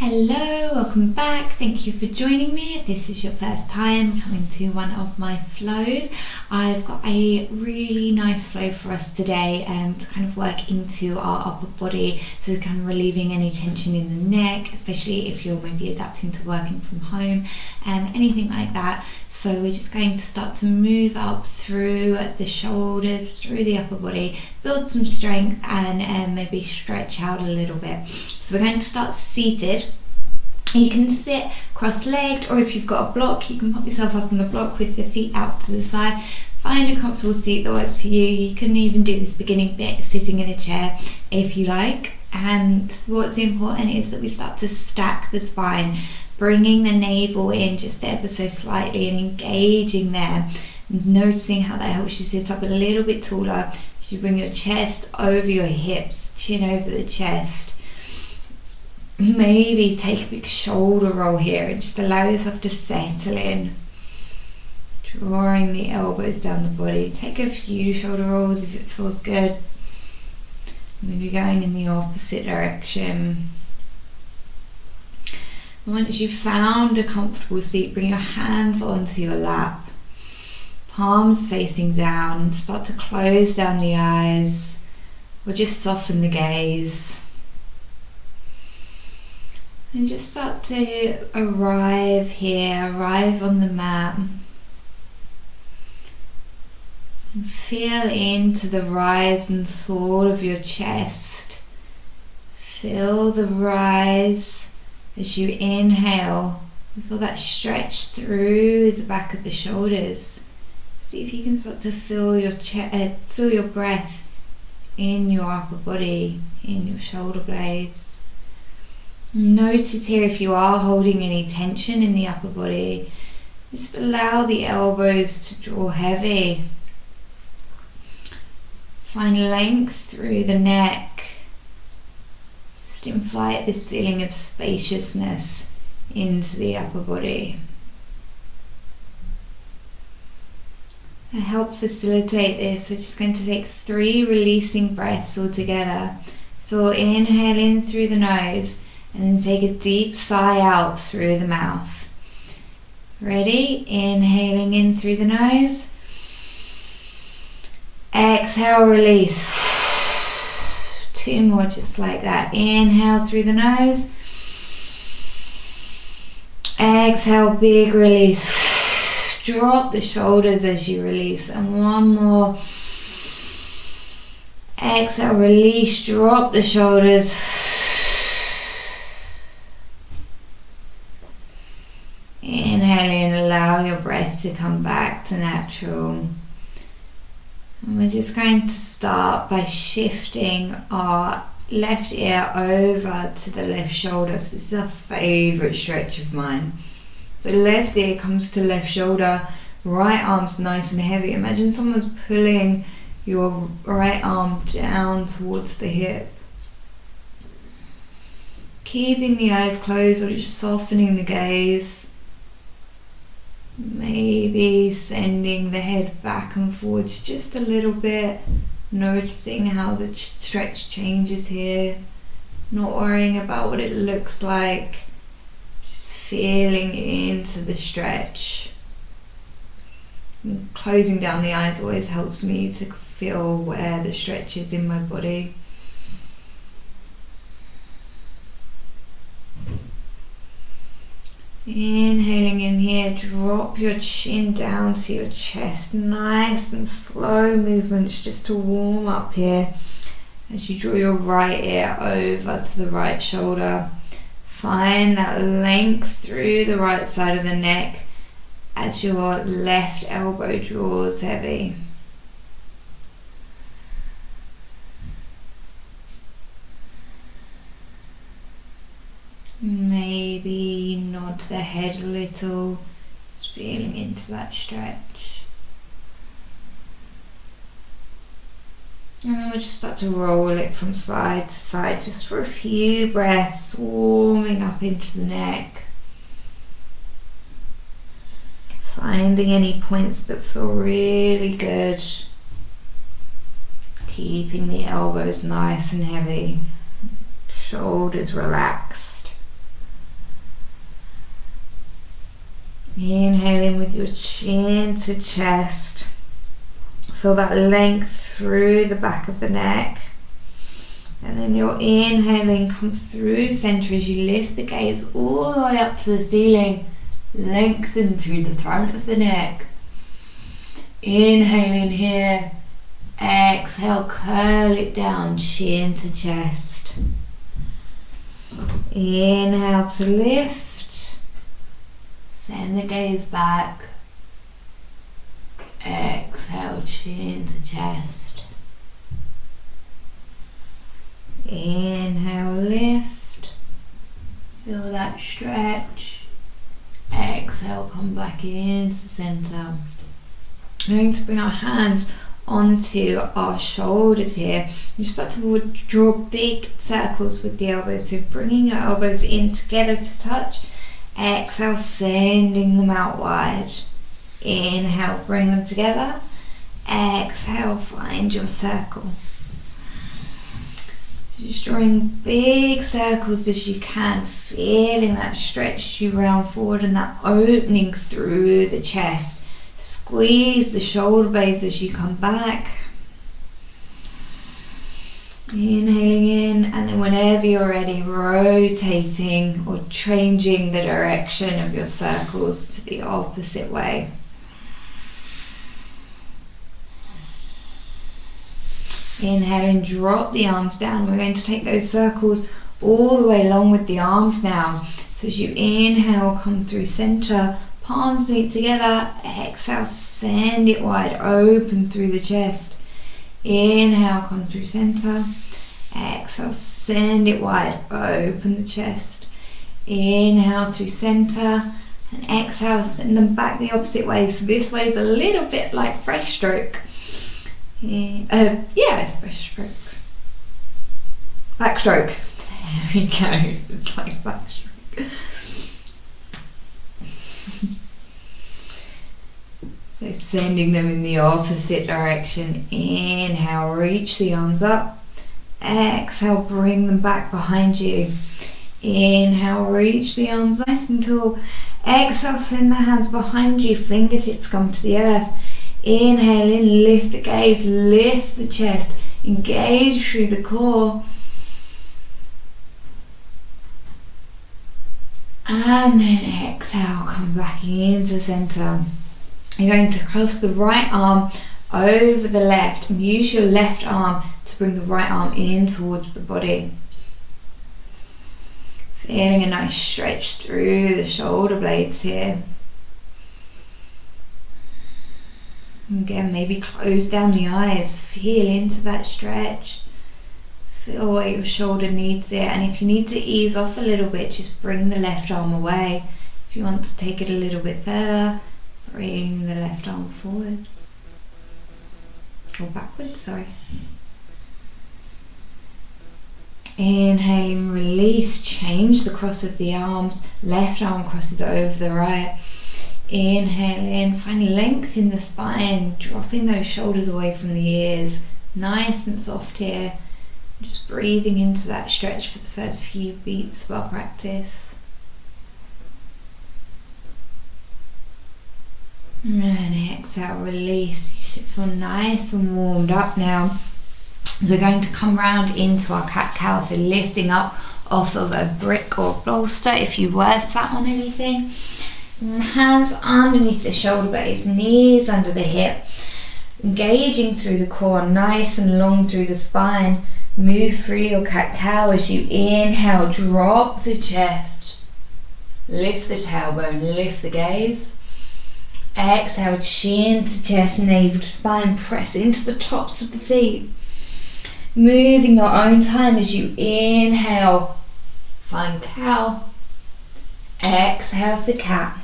Hello, welcome back. Thank you for joining me. If this is your first time coming to one of my flows, I've got a really nice flow for us today to kind of work into our upper body, so kind of relieving any tension in the neck, especially if you're maybe adapting to working from home, anything like that. So we're just going to start to move up through the shoulders, through the upper body, build some strength and maybe stretch out a little bit. So we're going to start seated. You can sit cross-legged, or if you've got a block, you can pop yourself up on the block with your feet out to the side. Find a comfortable seat that works for you. You can even do this beginning bit sitting in a chair if you like. And what's important is that we start to stack the spine, bringing the navel in just ever so slightly and engaging there. Noticing how that helps you sit up a little bit taller as you bring your chest over your hips, chin over the chest. Maybe take a big shoulder roll here and just allow yourself to settle in, drawing the elbows down the body. Take a few shoulder rolls if it feels good. Maybe going in the opposite direction. Once you've found a comfortable seat, bring your hands onto your lap, palms facing down, and start to close down the eyes or just soften the gaze. And just start to arrive here, arrive on the mat. And feel into the rise and fall of your chest. Feel the rise as you inhale. Feel that stretch through the back of the shoulders. See if you can start to feel your breath in your upper body, in your shoulder blades. Notice here if you are holding any tension in the upper body, just allow the elbows to draw heavy. Find length through the neck. Just invite this feeling of spaciousness into the upper body. To help facilitate this, we're just going to take 3 releasing breaths all together. So we'll inhale in through the nose, and then take a deep sigh out through the mouth. Ready? Inhaling in through the nose. Exhale, release. 2 more just like that. Inhale through the nose. Exhale, big release. Drop the shoulders as you release. And 1 more. Exhale, release. Drop the shoulders. Inhale in, allow your breath to come back to natural. And we're just going to start by shifting our left ear over to the left shoulder. So this is a favourite stretch of mine. So left ear comes to left shoulder, right arm's nice and heavy. Imagine someone's pulling your right arm down towards the hip. Keeping the eyes closed or just softening the gaze. Maybe sending the head back and forwards just a little bit, noticing how the stretch changes here, not worrying about what it looks like, just feeling into the stretch. And closing down the eyes always helps me to feel where the stretch is in my body. Inhaling in here, drop your chin down to your chest. Nice and slow movements just to warm up here. As you draw your right ear over to the right shoulder, find that length through the right side of the neck as your left elbow draws heavy. Maybe nod the head a little, just feeling into that stretch. And then we'll just start to roll it from side to side just for a few breaths, warming up into the neck. Finding any points that feel really good. Keeping the elbows nice and heavy, shoulders relaxed. Inhale in with your chin to chest. Feel that length through the back of the neck. And then you're inhaling, come through center as you lift the gaze all the way up to the ceiling. Lengthen through the front of the neck. Inhale in here. Exhale, curl it down, chin to chest. Inhale to lift. Send the gaze back. Exhale, chin to chest. Inhale, lift. Feel that stretch. Exhale, come back into center. We're going to bring our hands onto our shoulders here. You start to draw big circles with the elbows. So bringing your elbows in together to touch. Exhale, sending them out wide. Inhale, bring them together. Exhale, find your circle. So just drawing big circles as you can, feeling that stretch as you round forward and that opening through the chest. Squeeze the shoulder blades as you come back. Inhaling in, and then whenever you're ready, rotating or changing the direction of your circles to the opposite way. Inhaling, drop the arms down. We're going to take those circles all the way along with the arms now. So as you inhale, come through center, palms meet together. Exhale, send it wide open through the chest. Inhale, come through center. Exhale, send it wide open the chest. Inhale through center. And exhale, send them back the opposite way. So this way is a little bit like breaststroke. It's breaststroke. Backstroke. There we go. It's like backstroke. So sending them in the opposite direction. Inhale, reach the arms up. Exhale, bring them back behind you. Inhale, reach the arms nice and tall. Exhale, send the hands behind you. Fingertips come to the earth. Inhale in, lift the gaze, lift the chest. Engage through the core. And then exhale, come back into center. You're going to cross the right arm over the left and use your left arm to bring the right arm in towards the body. Feeling a nice stretch through the shoulder blades here. Again, maybe close down the eyes, feel into that stretch. Feel where your shoulder needs it, and if you need to ease off a little bit, just bring the left arm away. If you want to take it a little bit further, bring the left arm forward. Or backwards, sorry. Inhaling, release, change the cross of the arms. Left arm crosses over the right. Inhale in, find length in the spine, dropping those shoulders away from the ears. Nice and soft here. Just breathing into that stretch for the first few beats of our practice. And exhale, release. You should feel nice and warmed up now. So we're going to come round into our cat-cow, so lifting up off of a brick or bolster if you were sat on anything. And hands underneath the shoulder blades, knees under the hip. Engaging through the core, nice and long through the spine. Move through your cat-cow as you inhale, drop the chest. Lift the tailbone, lift the gaze. Exhale, chin to chest, navel to spine, press into the tops of the feet. Moving your own time as you inhale, find cow. Exhale to cat.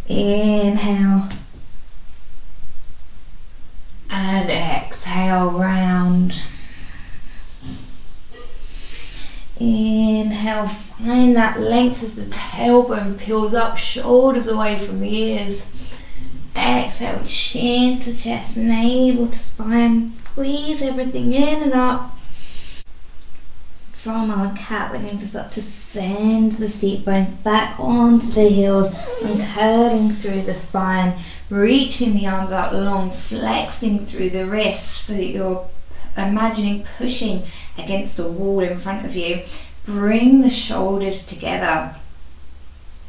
Inhale. And exhale, round. Inhale, find that length as the tailbone peels up, shoulders away from the ears. Exhale, chin to chest, navel to spine. Squeeze everything in and up. from our cat, we're going to start to send the seat bones back onto the heels and curling through the spine, reaching the arms out long, flexing through the wrists so that you're imagining pushing against a wall in front of you. Bring the shoulders together.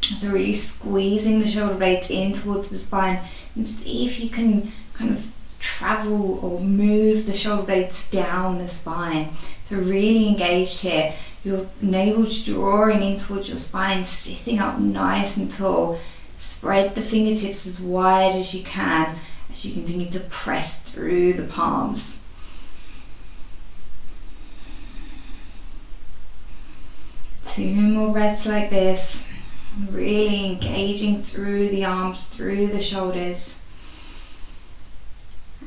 So really squeezing the shoulder blades in towards the spine, and see if you can kind of travel or move the shoulder blades down the spine. So really engaged here. Your navel's drawing in towards your spine, sitting up nice and tall. Spread the fingertips as wide as you can as you continue to press through the palms. Two more breaths like this. Really engaging through the arms, through the shoulders.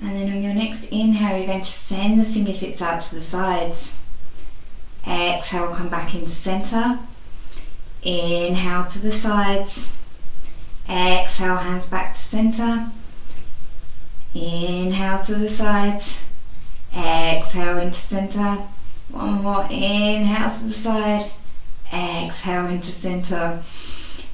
And then on your next inhale, you're going to send the fingertips out to the sides. Exhale, come back into center. Inhale to the sides. Exhale, hands back to center. Inhale to the sides. Exhale into center. One more, inhale to the side. Exhale into center.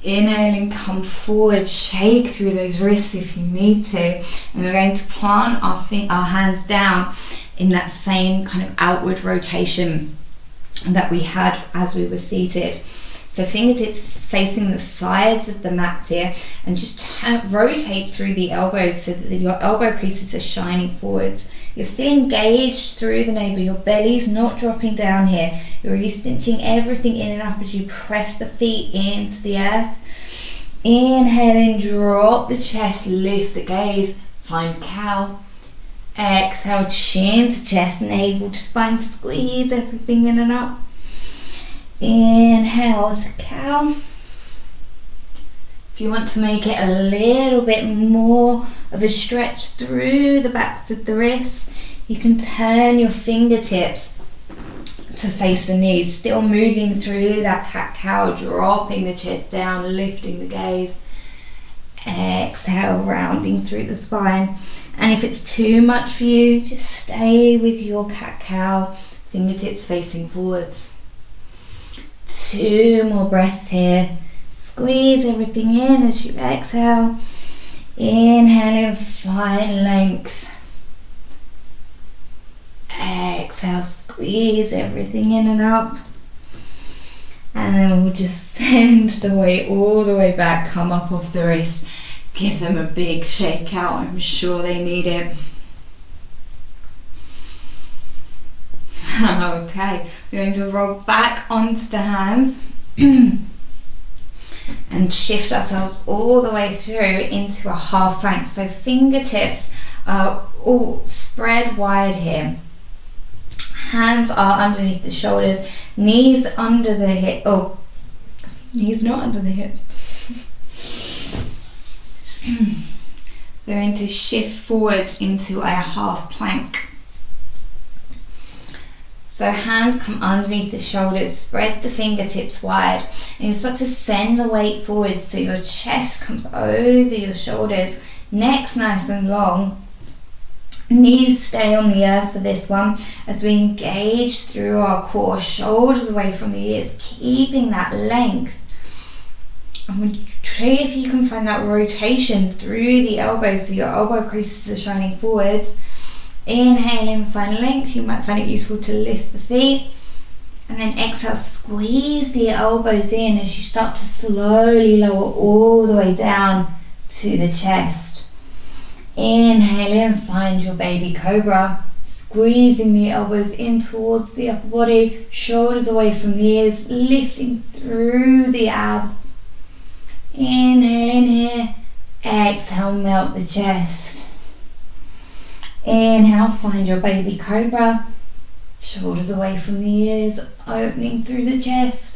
Inhaling, come forward, shake through those wrists if you need to, and we're going to plant our hands down in that same kind of outward rotation that we had as we were seated. So fingertips facing the sides of the mat here, and just rotate through the elbows so that your elbow creases are shining forwards. You're still engaged through the navel, your belly's not dropping down here. You're really cinching everything in and up as you press the feet into the earth. Inhaling, drop the chest, lift the gaze, find cow. Exhale, chin to chest, navel to spine, squeeze everything in and up. Inhale to cow. If you want to make it a little bit more of a stretch through the backs of the wrists, you can turn your fingertips to face the knees, still moving through that cat-cow, dropping the chest down, lifting the gaze. Exhale, rounding through the spine. And if it's too much for you, just stay with your cat-cow, fingertips facing forwards. 2 more breaths here. Squeeze everything in as you exhale. Inhaling, find length. Exhale, squeeze everything in and up. And then we'll just send the weight all the way back, come up off the wrist. Give them a big shake out, I'm sure they need it. Okay, we're going to roll back onto the hands and shift ourselves all the way through into a half plank. So fingertips are all spread wide here. Hands are underneath the shoulders, knees under the hip. Oh, knees not under the hips. We're going to shift forwards into a half plank. So hands come underneath the shoulders, spread the fingertips wide, and you start to send the weight forward so your chest comes over your shoulders, neck's nice and long. Knees stay on the earth for this one as we engage through our core, shoulders away from the ears, keeping that length. And try if you can find that rotation through the elbows so your elbow creases are shining forwards. Inhaling, find length. You might find it useful to lift the feet. And then exhale, squeeze the elbows in as you start to slowly lower all the way down to the chest. Inhale in, find your baby cobra. Squeezing the elbows in towards the upper body, shoulders away from the ears, lifting through the abs. Inhale in here. Exhale, melt the chest. Inhale, find your baby cobra. Shoulders away from the ears, opening through the chest.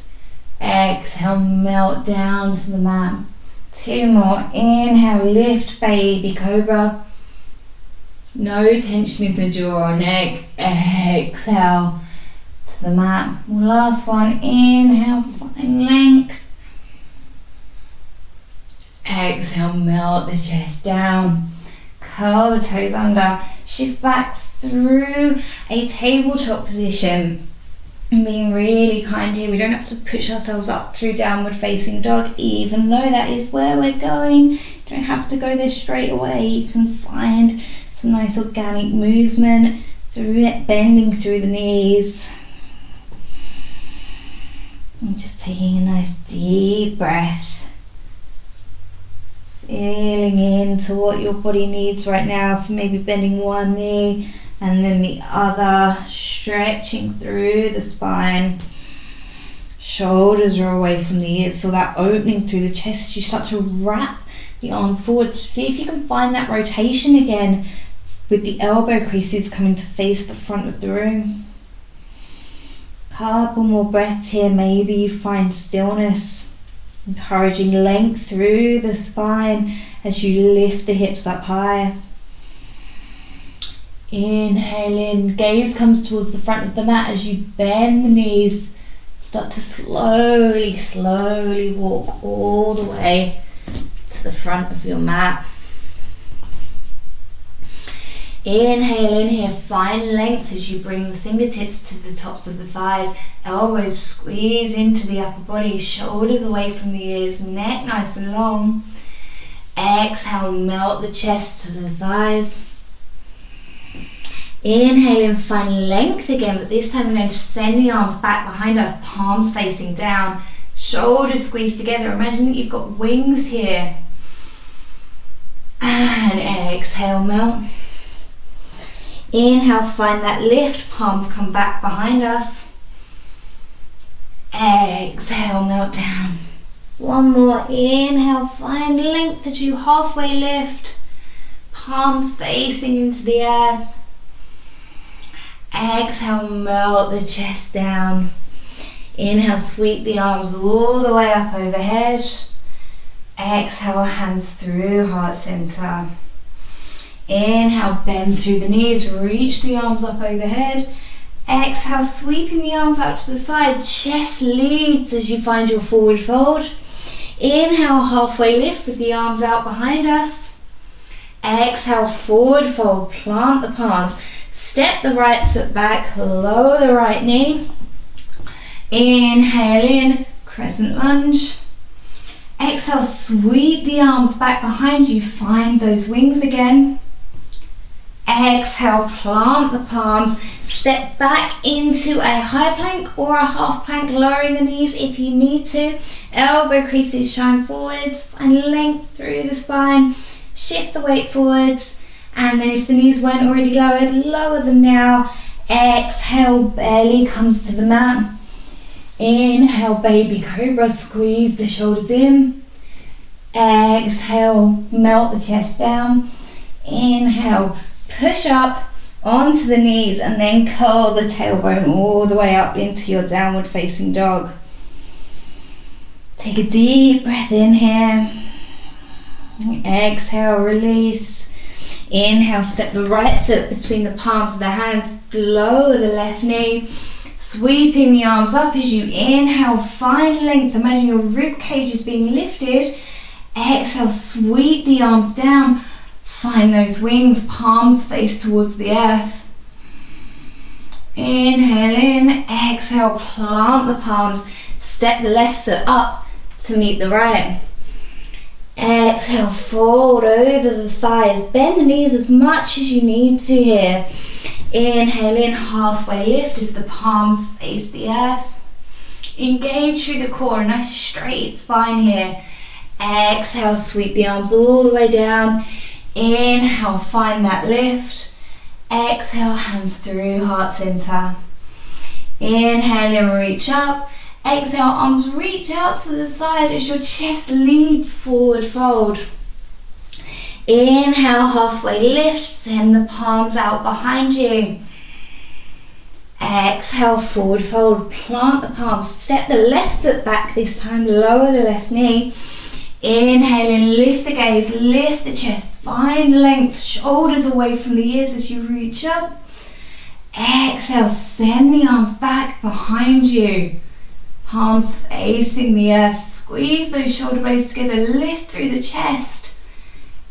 Exhale, melt down to the mat. 2 more. Inhale, lift baby cobra. No tension in the jaw or neck. Exhale to the mat. Last one. Inhale, find length. Exhale, melt the chest down. Curl the toes under. Shift back through a tabletop position. And being really kind here. We don't have to push ourselves up through downward facing dog, even though that is where we're going. You don't have to go there straight away. You can find some nice organic movement through it, bending through the knees. And just taking a nice deep breath. Feeling into what your body needs right now. So maybe bending one knee and then the other, stretching through the spine. Shoulders are away from the ears. Feel that opening through the chest. You start to wrap the arms forward. See if you can find that rotation again with the elbow creases coming to face the front of the room. Couple more breaths here. Maybe you find stillness. Encouraging length through the spine as you lift the hips up higher. Inhale in, gaze comes towards the front of the mat as you bend the knees. Start to slowly walk all the way to the front of your mat. Inhale in here, find length as you bring the fingertips to the tops of the thighs. Elbows squeeze into the upper body, shoulders away from the ears, neck nice and long. Exhale, melt the chest to the thighs. Inhale in, find length again, but this time we're going to send the arms back behind us, palms facing down, shoulders squeezed together. Imagine that you've got wings here. And exhale, melt. Inhale, find that lift, palms come back behind us. Exhale, melt down. One more, inhale, find length as you halfway lift, palms facing into the earth. Exhale, melt the chest down. Inhale, sweep the arms all the way up overhead. Exhale, hands through heart center. Inhale, bend through the knees, reach the arms up overhead. Exhale, sweeping the arms out to the side, chest leads as you find your forward fold. Inhale, halfway lift with the arms out behind us. Exhale, forward fold, plant the palms. Step the right foot back, lower the right knee. Inhale in, crescent lunge. Exhale, sweep the arms back behind you, find those wings again. Exhale, plant the palms, step back into a high plank or a half plank, lowering the knees if you need to. Elbow creases shine forwards, find length through the spine, shift the weight forwards. And then if the knees weren't already lowered, lower them now. Exhale, belly comes to the mat. Inhale, baby cobra, squeeze the shoulders in. Exhale, melt the chest down. Inhale, push up onto the knees and then curl the tailbone all the way up into your downward facing dog. Take a deep breath in here. Exhale, release. Inhale, step the right foot between the palms of the hands, lower the left knee, sweeping the arms up as you inhale, find length. Imagine your rib cage is being lifted. Exhale, sweep the arms down, find those wings, palms face towards the earth. Inhale in, exhale, plant the palms, step the left foot up to meet the right. Exhale, fold over the thighs, bend the knees as much as you need to here. Inhale in, halfway lift as the palms face the earth. Engage through the core, nice straight spine here. Exhale, sweep the arms all the way down. Inhale, find that lift. Exhale, hands through heart center. Inhale in, reach up. Exhale, arms reach out to the side as your chest leads forward fold. Inhale, halfway lift, send the palms out behind you. Exhale, forward fold, plant the palms, step the left foot back this time, lower the left knee. Inhale in, lift the gaze, lift the chest, find length, shoulders away from the ears as you reach up. Exhale, send the arms back behind you. Palms facing the earth, squeeze those shoulder blades together, lift through the chest.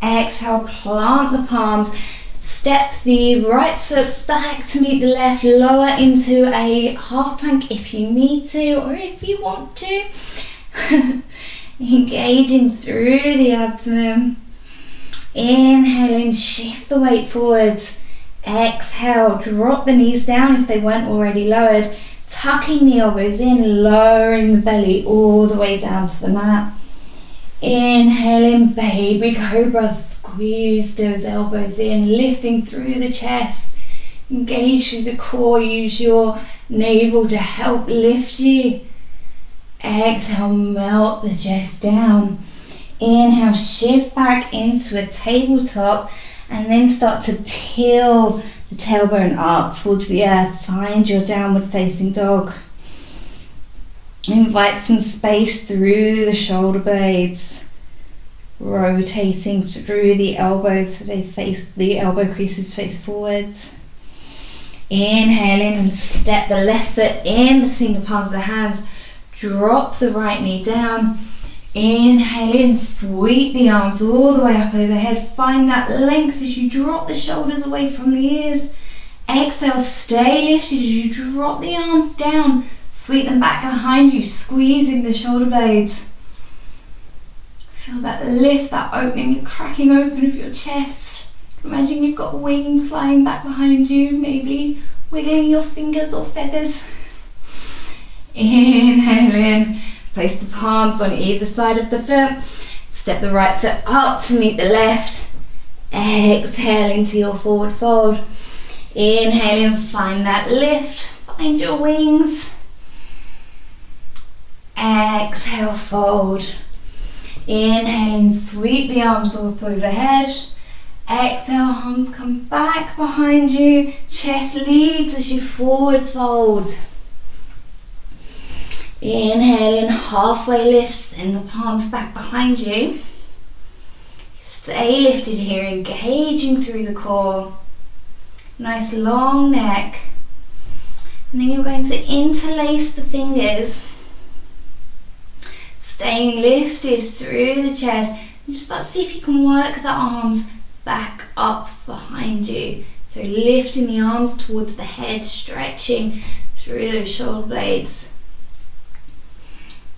Exhale, plant the palms, Step the right foot back to meet the left, lower into a half plank if you need to or if you want to. Engaging through the abdomen. Inhaling, shift the weight forwards. Exhale, drop the knees down if they weren't already lowered. Tucking the elbows in, lowering the belly all the way down to the mat. Inhaling, baby cobra, squeeze those elbows in, lifting through the chest. Engage through the core, use your navel to help lift you. Exhale, melt the chest down. Inhale, shift back into a tabletop and then start to peel the tailbone up towards the earth. Find your downward facing dog. Invite some space through the shoulder blades, rotating through the elbows so the elbow creases face forwards. Inhaling and step the left foot in between the palms of the hands. Drop the right knee down. Inhale in, sweep the arms all the way up overhead. Find that length as you drop the shoulders away from the ears. Exhale, stay lifted as you drop the arms down. Sweep them back behind you, squeezing the shoulder blades. Feel that lift, that opening, cracking open of your chest. Imagine you've got wings flying back behind you, maybe wiggling your fingers or feathers. Inhale in, place the palms on either side of the foot. Step the right foot up to meet the left. Exhale into your forward fold. Inhale in, find that lift, find your wings. Exhale, fold. Inhale in, sweep the arms up overhead. Exhale, arms come back behind you. Chest leads as you forward fold. Inhale in, halfway lifts and the palms back behind you. Stay lifted here, engaging through the core. Nice long neck. And then you're going to interlace the fingers. Staying lifted through the chest. And just start to see if you can work the arms back up behind you. So lifting the arms towards the head, stretching through those shoulder blades.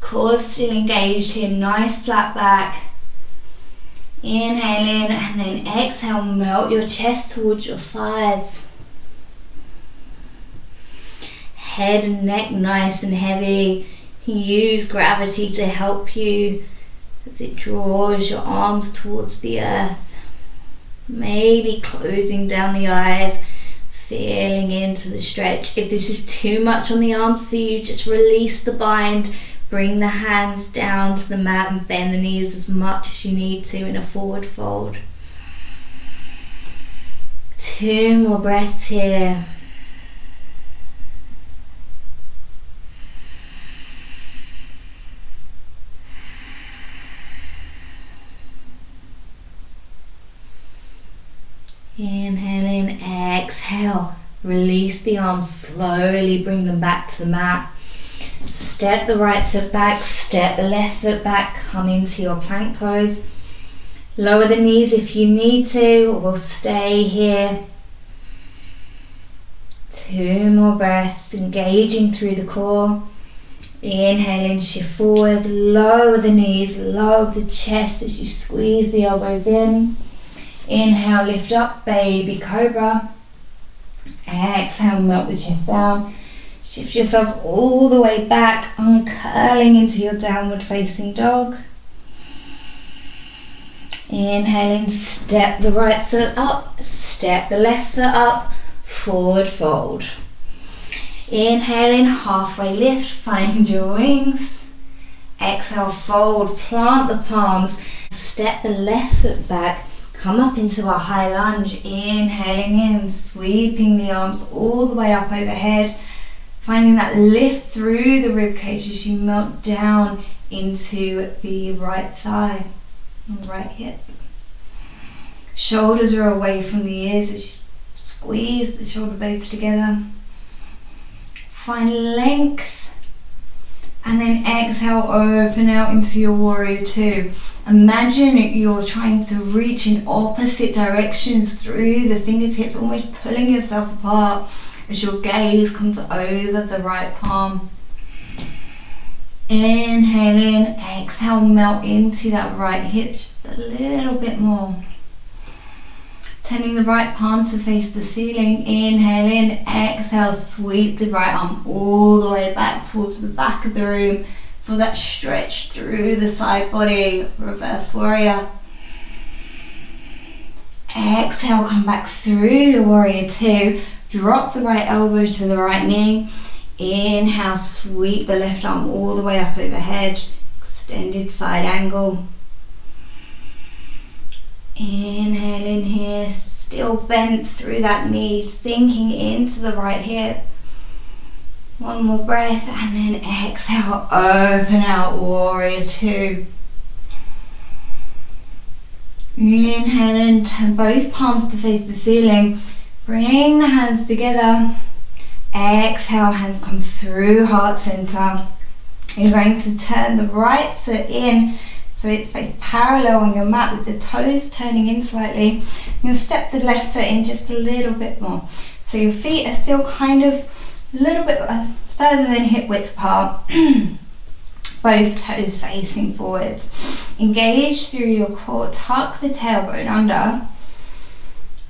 Core still engaged here, nice flat back. Inhale in and then exhale, melt your chest towards your thighs. Head and neck nice and heavy. Use gravity to help you as it draws your arms towards the earth. Maybe closing down the eyes, feeling into the stretch. If this is too much on the arms for you, just release the bind. Bring the hands down to the mat and bend the knees as much as you need to in a forward fold. 2 more breaths here. Inhale in, exhale. Release the arms, slowly bring them back to the mat. Step the right foot back, step the left foot back, come into your plank pose. Lower the knees if you need to, or we'll stay here. 2 more breaths, engaging through the core. Inhaling, shift forward, lower the knees, lower the chest as you squeeze the elbows in. Inhale, lift up, baby cobra. Exhale, melt the chest down. Shift yourself all the way back, uncurling into your downward facing dog. Inhaling, step the right foot up, step the left foot up, forward fold. Inhaling, halfway lift, find your wings. Exhale, fold, plant the palms, step the left foot back, come up into a high lunge. Inhaling in, sweeping the arms all the way up overhead. Finding that lift through the rib cage as you melt down into the right thigh and right hip. Shoulders are away from the ears as you squeeze the shoulder blades together. Find length And then exhale, open out into your warrior two. Imagine you're trying to reach in opposite directions through the fingertips, almost pulling yourself apart as your gaze comes over the right palm. Inhale in, exhale, melt into that right hip just a little bit more. Turning the right palm to face the ceiling. Inhale in, exhale, sweep the right arm all the way back towards the back of the room. Feel that stretch through the side body, reverse warrior. Exhale, come back through your warrior two. Drop the right elbow to the right knee. Inhale, sweep the left arm all the way up overhead. Extended side angle. Inhale in here, still bent through that knee, sinking into the right hip. One more breath and then exhale, open out, warrior two. Inhale in, turn both palms to face the ceiling. Bring the hands together. Exhale, hands come through heart center. You're going to turn the right foot in so it's both parallel on your mat with the toes turning in slightly. You'll step the left foot in just a little bit more. So your feet are still kind of a little bit further than hip width apart. Both toes facing forwards. Engage through your core, tuck the tailbone under.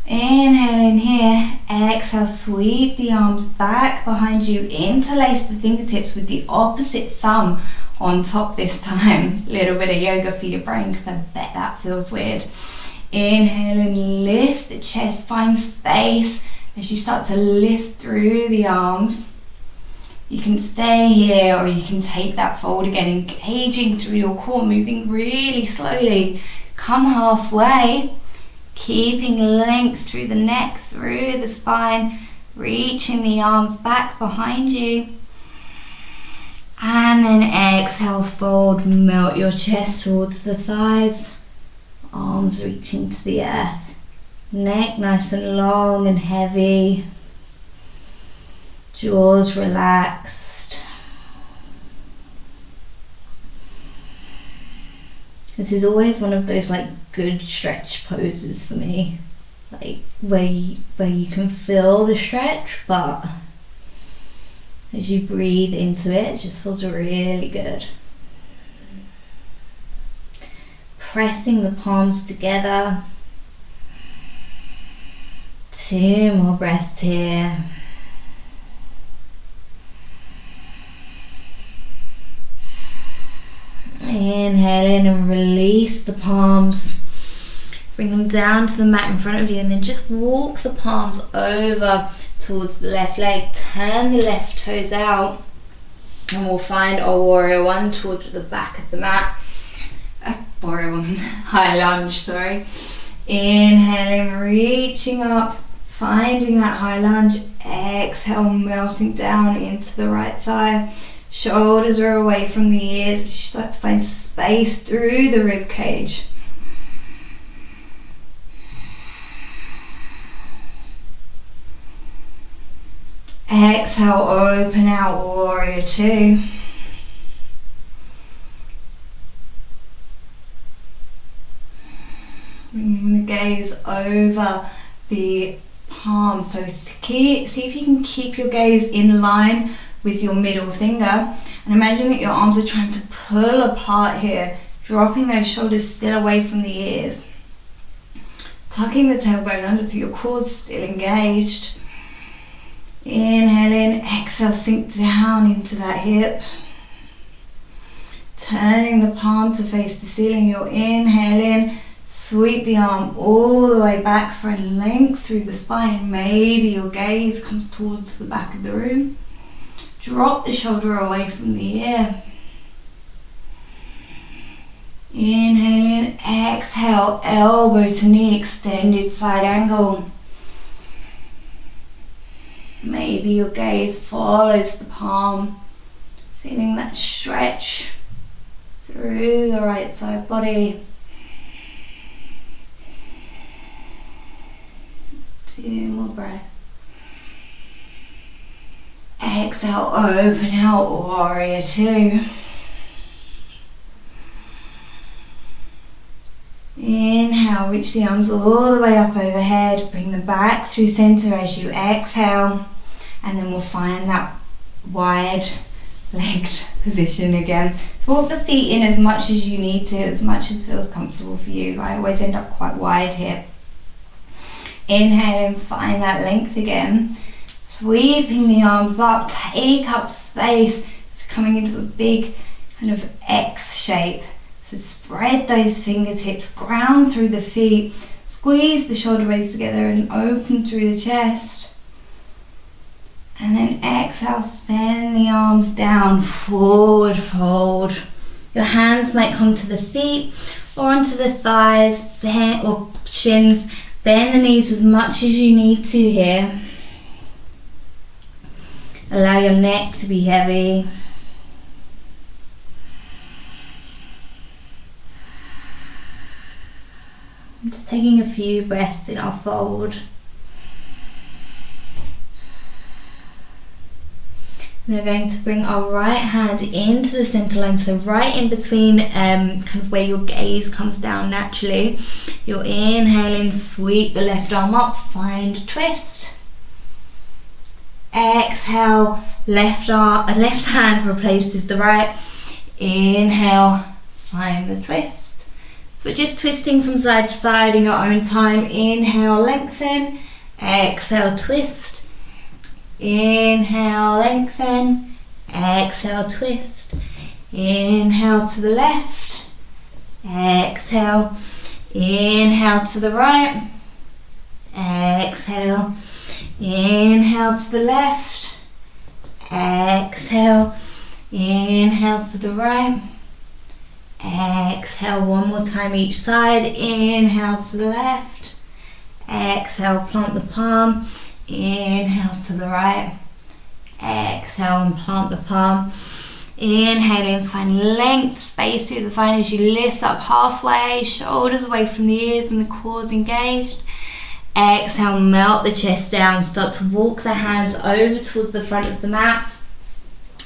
Inhale in here, exhale, sweep the arms back behind you, interlace the fingertips with the opposite thumb on top this time. Little bit of yoga for your brain because I bet that feels weird. Inhale and lift the chest, find space as you start to lift through the arms. You can stay here or you can take that fold again, engaging through your core, moving really slowly. Come halfway. Keeping length through the neck, through the spine, reaching the arms back behind you. And then exhale, fold, melt your chest towards the thighs. Arms reaching to the earth. Neck nice and long and heavy. Jaws relaxed. This is always one of those like good stretch poses for me, like where you can feel the stretch, but as you breathe into it, it just feels really good. Pressing the palms together. 2 more breaths here. Inhale in and release the palms. Bring them down to the mat in front of you and then just walk the palms over towards the left leg. Turn the left toes out and we'll find our warrior one towards the back of the mat. Warrior one, high lunge, sorry. Inhaling, reaching up, finding that high lunge. Exhale, melting down into the right thigh. Shoulders are away from the ears as you start to find space through the rib cage. Exhale, open out, warrior two. Bringing the gaze over the palms. So see if you can keep your gaze in line with your middle finger, and imagine that your arms are trying to pull apart here, dropping those shoulders still away from the ears. Tucking the tailbone under so your core's still engaged. Inhale in, exhale, sink down into that hip. Turning the palm to face the ceiling, you'll inhale in, sweep the arm all the way back for a length through the spine. Maybe your gaze comes towards the back of the room. Drop the shoulder away from the ear. Inhale in, exhale, elbow to knee, extended side angle. Maybe your gaze follows the palm, feeling that stretch through the right side body. 2 more breaths. Exhale, open out, warrior two. Inhale, reach the arms all the way up overhead, bring them back through center as you exhale, and then we'll find that wide legged position again. So walk the feet in as much as you need to, as much as feels comfortable for you. I always end up quite wide here. Inhale and find that length again. Sweeping the arms up, take up space. It's coming into a big kind of X shape. So spread those fingertips, ground through the feet, squeeze the shoulder blades together and open through the chest. And then exhale, send the arms down, forward fold. Your hands might come to the feet or onto the thighs or shins. Bend the knees as much as you need to here. Allow your neck to be heavy. Just taking a few breaths in our fold. We're going to bring our right hand into the center line, so right in between kind of where your gaze comes down naturally. You're inhaling, sweep the left arm up, find a twist. Exhale, left hand replaces the right. Inhale, find the twist. So we're just twisting from side to side in your own time. Inhale, lengthen. Exhale, twist. Inhale, lengthen. Exhale, twist. Inhale to the left. Exhale. Inhale to the right. Exhale. Inhale to the left. Exhale. Inhale to the right. Exhale, one more time each side. Inhale to the left. Exhale, plant the palm. Inhale to the right. Exhale and plant the palm. Inhaling, find length, space through the spine as you lift up halfway, shoulders away from the ears and the core engaged. Exhale, melt the chest down, start to walk the hands over towards the front of the mat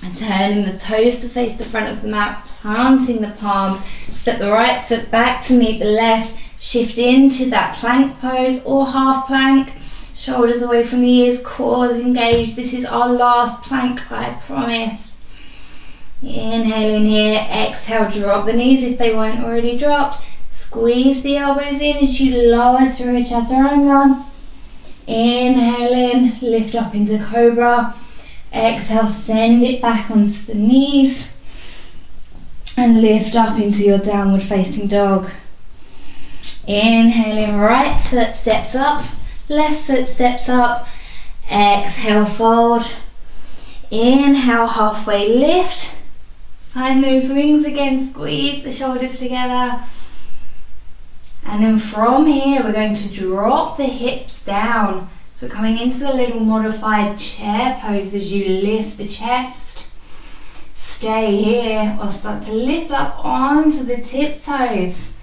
and turning the toes to face the front of the mat, planting the palms, step the right foot back to meet the left, shift into that plank pose or half plank. Shoulders away from the ears, core engaged. This is our last plank, I promise. Inhale in here, exhale, drop the knees if they weren't already dropped. Squeeze the elbows in as you lower through a chaturanga. Inhale in, lift up into Cobra. Exhale, send it back onto the knees. And lift up into your downward facing dog. Inhale in, right foot steps up. Left foot steps up, exhale, fold, inhale, halfway lift, find those wings again, squeeze the shoulders together, and then from here we're going to drop the hips down, so we're coming into the little modified chair pose as you lift the chest. Stay here or start to lift up onto the tiptoes.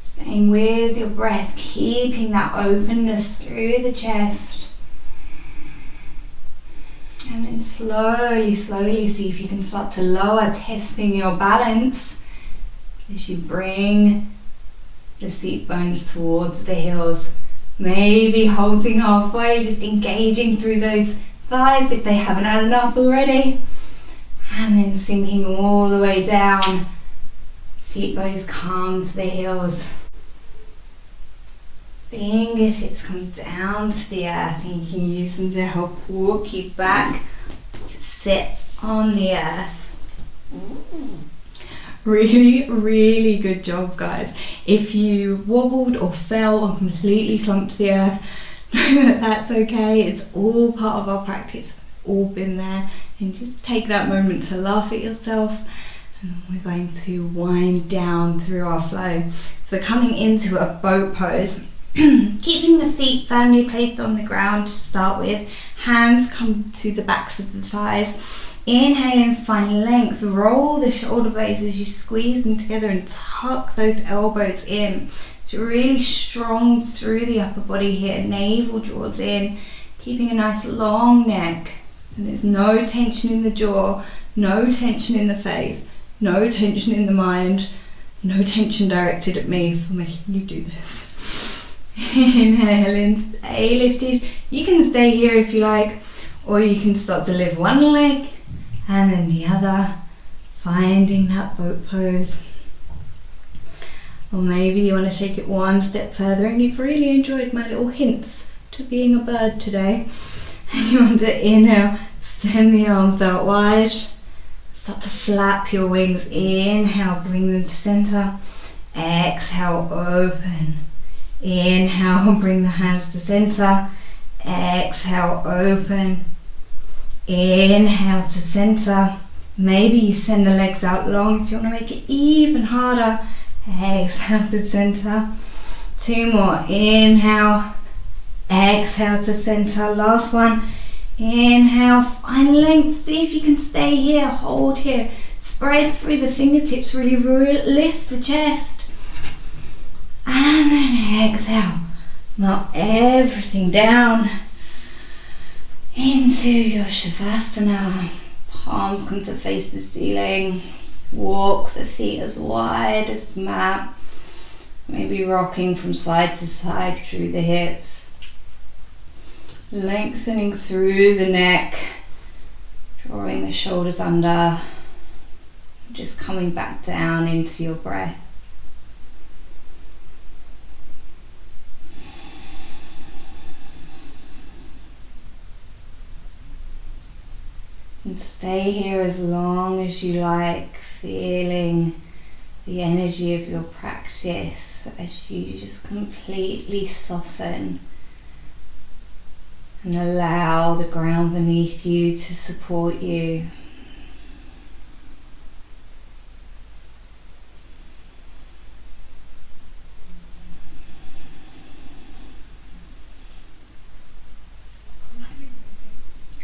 Staying with your breath, keeping that openness through the chest. And then slowly see if you can start to lower, testing your balance as you bring the seat bones towards the heels. Maybe holding halfway, just engaging through those thighs if they haven't had enough already. And then sinking all the way down. Seat bones come to the heels. Fingertips come down to the earth and you can use them to help walk you back to sit on the earth. Really good job, guys. If you wobbled or fell or completely slumped to the earth, know that that's okay. It's all part of our practice. We've all been there. And just take that moment to laugh at yourself. And then we're going to wind down through our flow. So we're coming into a boat pose. Keeping the feet firmly placed on the ground to start with. Hands come to the backs of the thighs. Inhale and find length. Roll the shoulder blades as you squeeze them together and tuck those elbows in. So really strong through the upper body here. Navel draws in, keeping a nice long neck. And there's no tension in the jaw, no tension in the face, no tension in the mind, no tension directed at me for making you do this. Inhale in, stay lifted. You can stay here if you like, or you can start to lift one leg and then the other, finding that boat pose. Or maybe you want to take it one step further and you've really enjoyed my little hints to being a bird today. And you want to inhale, send the arms out wide. Start to flap your wings. Inhale, bring them to center. Exhale, open. Inhale, bring the hands to center. Exhale, open. Inhale to center. Maybe you send the legs out long if you want to make it even harder. Exhale to center. 2 more. Inhale. Exhale to center. Last one. Inhale. Find length. See if you can stay here. Hold here. Spread through the fingertips. Really lift the chest. And then exhale. Melt everything down into your Shavasana. Palms come to face the ceiling. Walk the feet as wide as the mat. Maybe rocking from side to side through the hips. Lengthening through the neck. Drawing the shoulders under. Just coming back down into your breath. And stay here as long as you like, feeling the energy of your practice as you just completely soften and allow the ground beneath you to support you.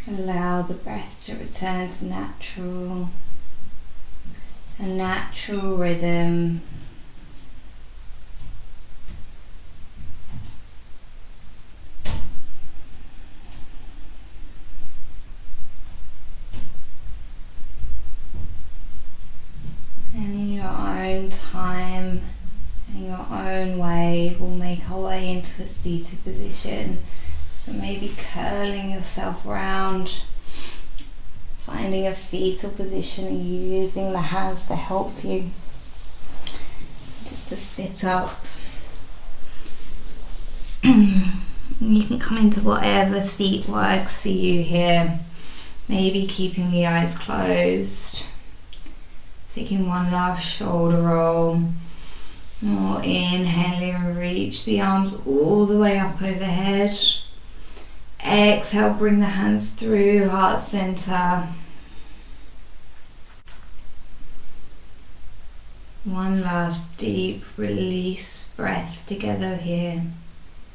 Allow the breath to return to a natural rhythm. And in your own time, in your own way, we'll make our way into a seated position. So maybe curling yourself round, finding a fetal position and using the hands to help you just to sit up. You can come into whatever seat works for you here. Maybe keeping the eyes closed, taking one last shoulder roll, or inhaling, reach the arms all the way up overhead. Exhale, bring the hands through heart center. One last deep release breath together here.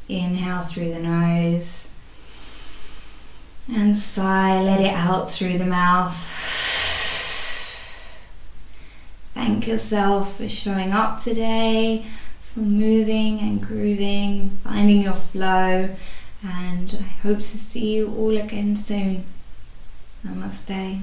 Inhale through the nose and sigh, let it out through the mouth. Thank yourself for showing up today, for moving and grooving, finding your flow. And I hope to see you all again soon. Namaste.